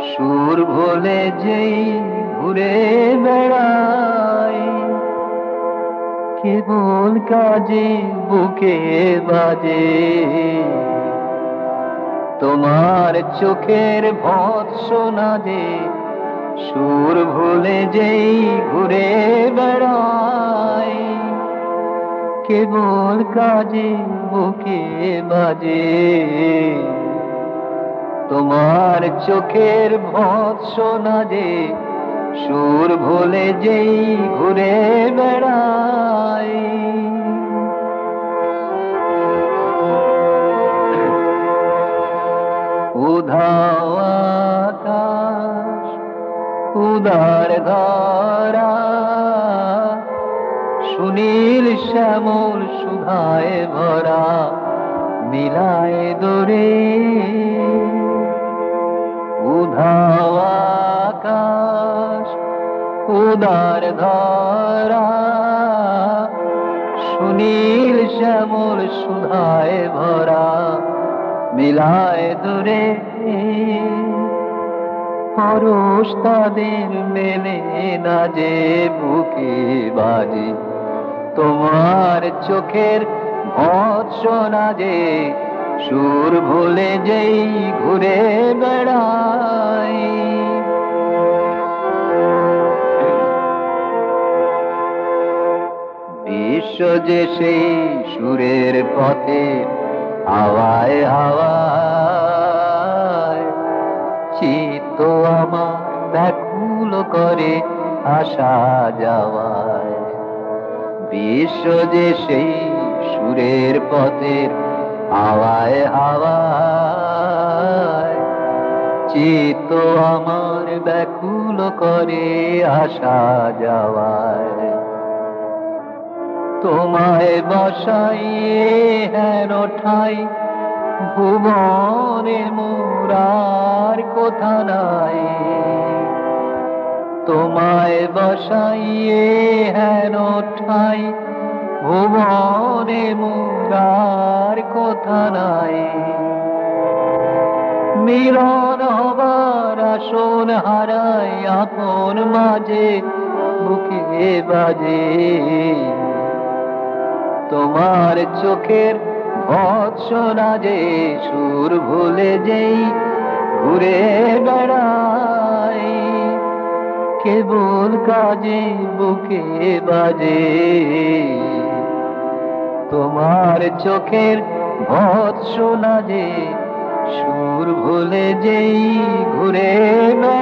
সুর ভুলে যেই ঘুরে বেড়াই, কেবল কাজে বুকে বাজে তোমার চোখের ভৎসনা যে। সুর ভুলে যেই ঘুরে বেড়াই, কেবল কাজে বুকে বাজে তোমার চোখের ভৎসনা যে। সুর ভুলে যেই ঘুরে বেড়াই। উধাও আকাশ উদার ধরা, সুনীল শ্যামল সুধায় ভরা মিলায় দোরে। উধাও আকাশ উদার ধরা, সুনীল শ্যামল সুধায় ভরা মিলায় দূরে। পরশ তাদের মেলে না যে বুকে বাজে তোমার চোখের ভৎসনা যে। সুর ভুলে যেই ঘুরে বেড়াই। বিশ্ব যে সেই সুরের পথে হাওয়ায় হাওয়ায়, চিত্ত আমার ব্যাকুল করে আসা যাওয়ায়। বিশ্ব যে সেই সুরের পথের হাওয়ায় হাওয়ায়, চিত্ত আমার ব্যাকুল করে আসা যাওয়ায়। তোমায় বসাইয়ে হেন ঠাই ভুবনে মোরার কোথা নাই। তোমায় বসাইয়ে হেন ঠাই ভুবনে মোরার কোথা নাই। মিলন হবার আসন হারাই আপন মাঝে বুকে বাজে তোমার চোখের ভৎসনা যে। সুর ভুলে যেই ঘুরে বেড়াই, কেবল কাজে বুকে বাজে তোমার চোখের ভৎসনা যে। সুর ভুলে যেই ঘুরে বেড়াই।